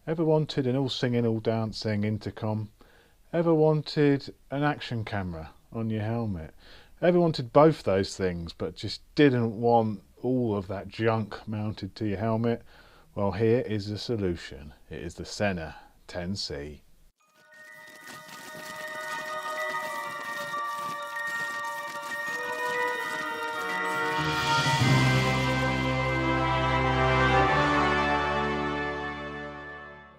Ever wanted an all singing, all dancing intercom? Ever wanted an action camera on your helmet? Ever wanted both those things but just didn't want all of that junk mounted to your helmet? Well, here is the solution. It is the Sena 10C.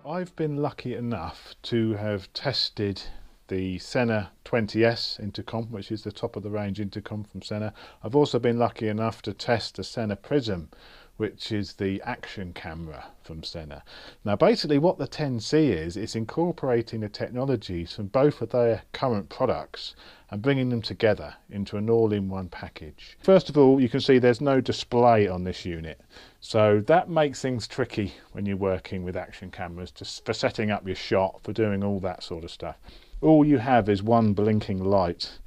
I've been lucky enough to have tested the Sena 20S intercom, which is the top of the range intercom from Sena. I've also been lucky enough to test the Sena Prism, which is the action camera from Sena. Now basically what the 10C is, it's incorporating the technologies from both of their current products and bringing them together into an all-in-one package. First of all, you can see there's no display on this unit, so that makes things tricky when you're working with action cameras, just for setting up your shot, for doing all that sort of stuff. All you have is one blinking light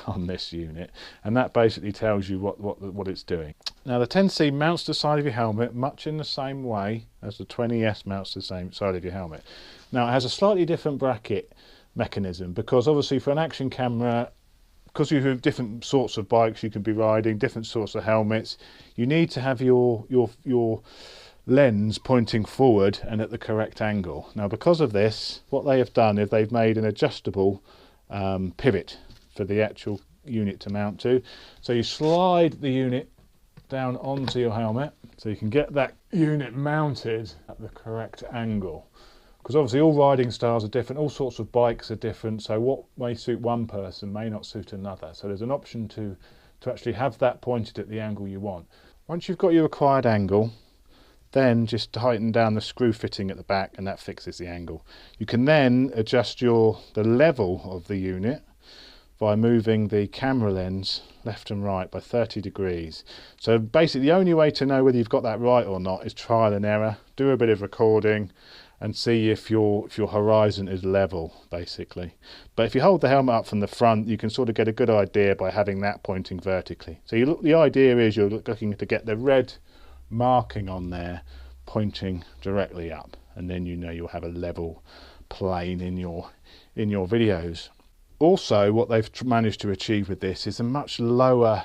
on this unit, and that basically tells you what it's doing. Now the 10C mounts to the side of your helmet much in the same way as the 20S mounts to the same side of your helmet. Now it has a slightly different bracket mechanism, because obviously for an action camera, because you have different sorts of bikes you can be riding, different sorts of helmets, you need to have your lens pointing forward and at the correct angle. Now because of this, what they have done is they've made an adjustable pivot for the actual unit to mount to. So you slide the unit down onto your helmet so you can get that unit mounted at the correct angle. Because obviously all riding styles are different, all sorts of bikes are different, so what may suit one person may not suit another. So there's an option to actually have that pointed at the angle you want. Once you've got your required angle, then just tighten down the screw fitting at the back and that fixes the angle. You can then adjust the level of the unit by moving the camera lens left and right by 30 degrees. So basically the only way to know whether you've got that right or not is trial and error. Do a bit of recording and see if your horizon is level, basically. But if you hold the helmet up from the front, you can sort of get a good idea by having that pointing vertically. So the idea is you're looking to get the red marking on there pointing directly up, and then you know you'll have a level plane in your videos. Also, what they've managed to achieve with this is a much lower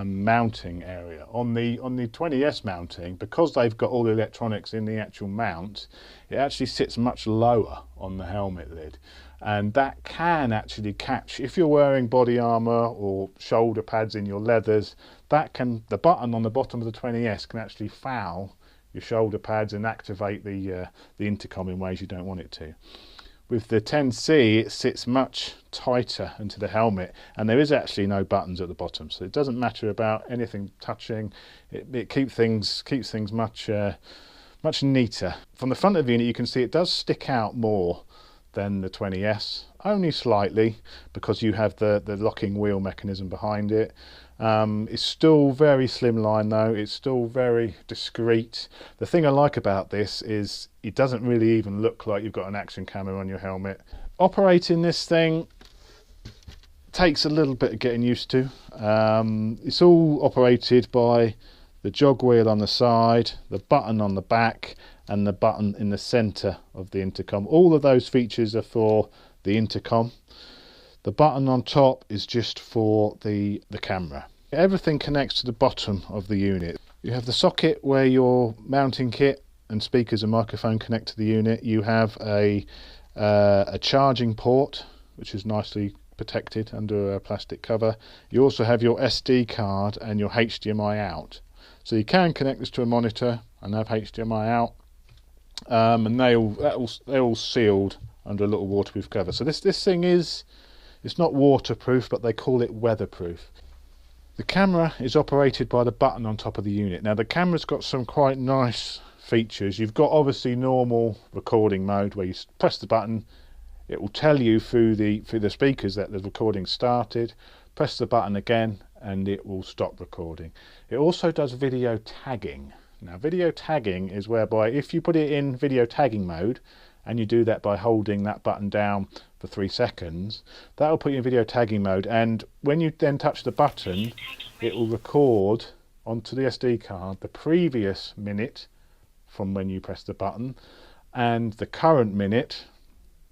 mounting area. On the 20S mounting, because they've got all the electronics in the actual mount, it actually sits much lower on the helmet lid, and that can actually catch, if you're wearing body armor or shoulder pads in your leathers, the button on the bottom of the 20S can actually foul your shoulder pads and activate the intercom in ways you don't want it to. With the 10C, it sits much tighter into the helmet, and there is actually no buttons at the bottom, so it doesn't matter about anything touching. It keeps things much neater. From the front of the unit, you can see it does stick out more than the 20S, only slightly, because you have the locking wheel mechanism behind it. It's still very slimline though, it's still very discreet. The thing I like about this is it doesn't really even look like you've got an action camera on your helmet. Operating this thing takes a little bit of getting used to. It's all operated by the jog wheel on the side, the button on the back, and the button in the center of the intercom. All of those features are for the intercom. The button on top is just for the camera. Everything connects to the bottom of the unit. You have the socket where your mounting kit and speakers and microphone connect to the unit. You have a charging port, which is nicely protected under a plastic cover. You also have your SD card and your HDMI out. So you can connect this to a monitor and have HDMI out, and they're all sealed under a little waterproof cover. So this thing it's not waterproof, but they call it weatherproof. The camera is operated by the button on top of the unit. Now the camera's got some quite nice features. You've got obviously normal recording mode where you press the button, it will tell you through the speakers that the recording started. Press the button again and it will stop recording. It also does video tagging. Now video tagging is whereby if you put it in video tagging mode, and you do that by holding that button down for 3 seconds, that will put you in video tagging mode, and when you then touch the button, it will record onto the SD card the previous minute from when you press the button, and the current minute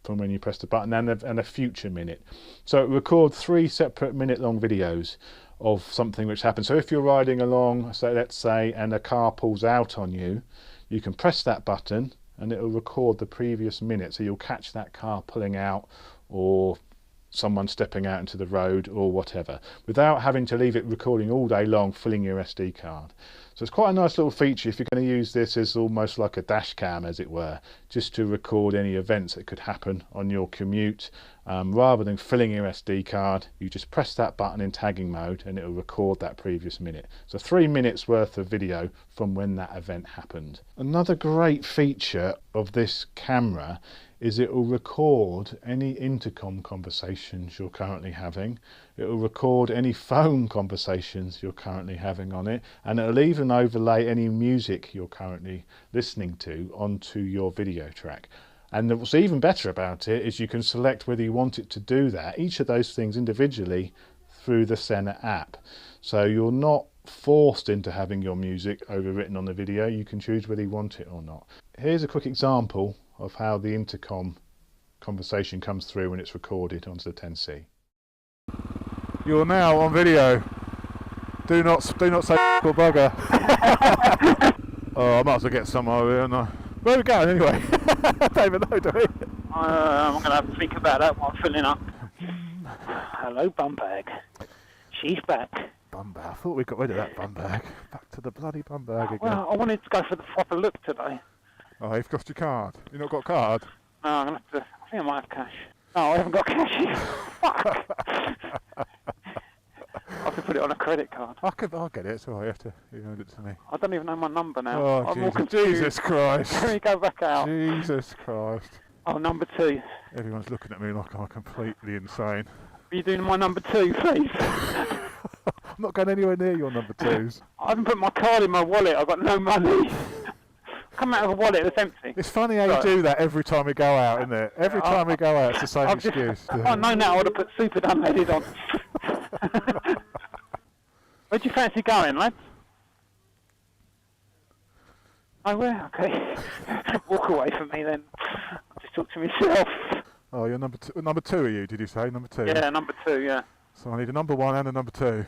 from when you press the button, and a future minute. So it records 3 separate minute-long videos of something which happens. So if you're riding along, so let's say, and a car pulls out on you, you can press that button and it will record the previous minute. So you'll catch that car pulling out, or someone stepping out into the road, or whatever, without having to leave it recording all day long, filling your SD card. So it's quite a nice little feature if you're going to use this as almost like a dash cam, as it were, just to record any events that could happen on your commute. Rather than filling your SD card, you just press that button in tagging mode and it will record that previous minute. So 3 minutes worth of video from when that event happened. Another great feature of this camera is it will record any intercom conversations you're currently having. It will record any phone conversations you're currently having on it, and it'll even overlay any music you're currently listening to onto your video track. And what's even better about it is you can select whether you want it to do that, each of those things individually, through the Sena app. So you're not forced into having your music overwritten on the video. You can choose whether you want it or not. Here's a quick example of how the intercom conversation comes through when it's recorded onto the 10C. You're now on video. Do not say or bugger. Oh, I might as well get somewhere here, and where are we going anyway? I don't even know, do we? I'm going to have to think about that while filling up. Hello, bum bag. She's back. Bum bag. I thought we got rid of that bum bag. Back to the bloody bum bag again. Well, I wanted to go for the proper look today. Oh, you've lost your card. You've not got a card? No, I'm going to have to. I think I might have cash. No, I haven't got cash. Fuck. I could put it on a credit card. I'll get it. It's all right. You have to email it to me. I don't even know my number now. Oh, I'm Jesus Christ. Let me go back out. Jesus Christ. Oh, number 2. Everyone's looking at me like I'm completely insane. Are you doing my number 2, please? I'm not going anywhere near your number 2s. I haven't put my card in my wallet. I've got no money. Come out of a wallet that's empty. It's funny how you do that every time we go out, isn't it? Every time we go out, it's the same excuse. If I'd known that, I would have put super unleaded on. Where'd you fancy going, lads? Nowhere? Okay. Walk away from me then. I'll just talk to myself. Oh, you're number 2. Number 2 are you, did you say? Number 2? Yeah, number 2, yeah. So I need a number 1 and a number 2.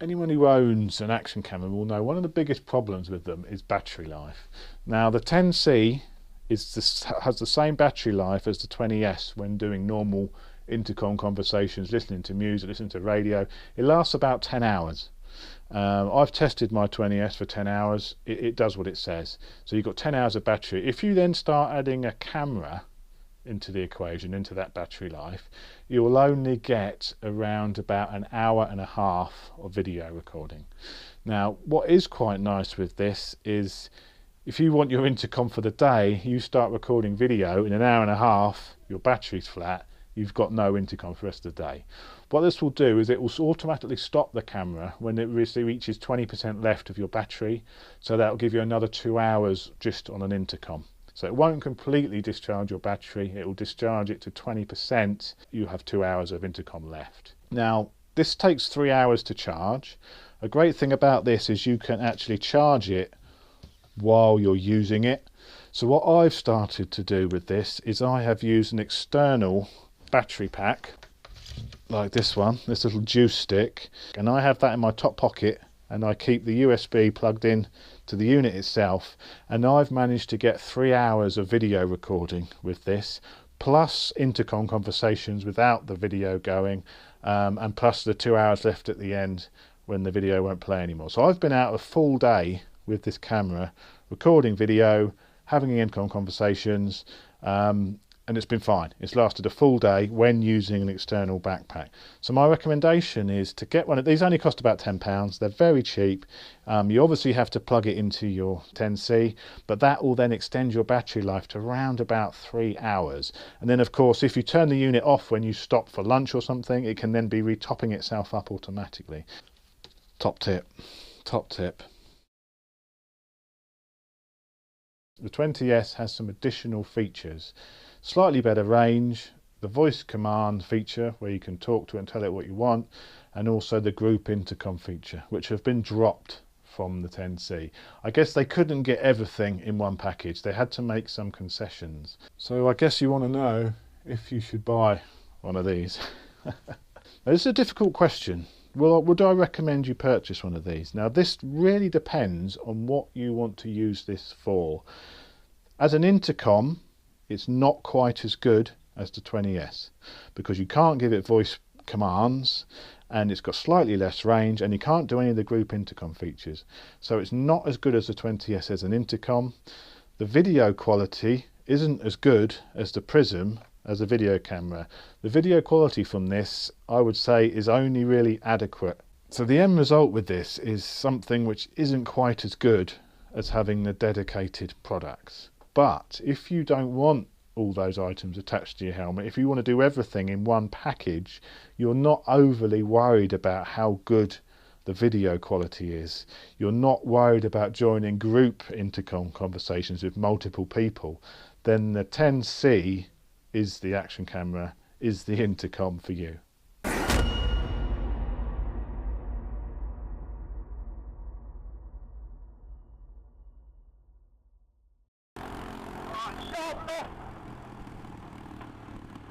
Anyone who owns an action camera will know one of the biggest problems with them is battery life. Now the 10C has the same battery life as the 20S when doing normal intercom conversations, listening to music, listening to radio. It lasts about 10 hours. I've tested my 20S for 10 hours. It does what it says. So you've got 10 hours of battery. If you then start adding a camera into the equation, into that battery life, you will only get around about an hour and a half of video recording. Now, what is quite nice with this is if you want your intercom for the day, you start recording video in an hour and a half, your battery's flat, you've got no intercom for the rest of the day. What this will do is it will automatically stop the camera when it reaches 20% left of your battery, so that will give you another 2 hours just on an intercom. So it won't completely discharge your battery, it will discharge it to 20%, you have 2 hours of intercom left. Now, this takes 3 hours to charge. A great thing about this is you can actually charge it while you're using it. So what I've started to do with this is I have used an external battery pack, like this one, this little juice stick, and I have that in my top pocket, and I keep the USB plugged in to the unit itself, and I've managed to get 3 hours of video recording with this, plus intercom conversations without the video going, and plus the 2 hours left at the end when the video won't play anymore. So I've been out a full day with this camera, recording video, having intercom conversations, and it's been fine. It's lasted a full day when using an external backpack. So my recommendation is to get one of these. Only cost about £10. They're very cheap. You obviously have to plug it into your 10C, but that will then extend your battery life to around about 3 hours. And then of course, if you turn the unit off when you stop for lunch or something, it can then be retopping itself up automatically. Top tip. The 20S has some additional features. Slightly better range, the voice command feature where you can talk to it and tell it what you want, and also the group intercom feature, which have been dropped from the 10C. I guess they couldn't get everything in one package. They had to make some concessions. So I guess you want to know if you should buy one of these. This is a difficult question. Well, would I recommend you purchase one of these? Now, this really depends on what you want to use this for. As an intercom, it's not quite as good as the 20S because you can't give it voice commands, and it's got slightly less range, and you can't do any of the group intercom features. So it's not as good as the 20S as an intercom. The video quality isn't as good as the Prism as a video camera. The video quality from this, I would say, is only really adequate. So the end result with this is something which isn't quite as good as having the dedicated products. But if you don't want all those items attached to your helmet, if you want to do everything in one package, you're not overly worried about how good the video quality is. You're not worried about joining group intercom conversations with multiple people. Then the 10C is the action camera, is the intercom for you.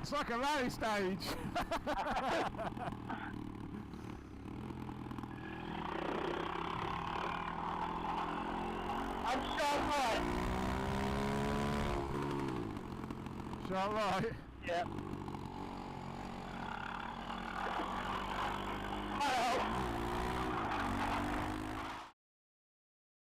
It's like a rally stage. I'm sharp right. Sharp right? Yeah.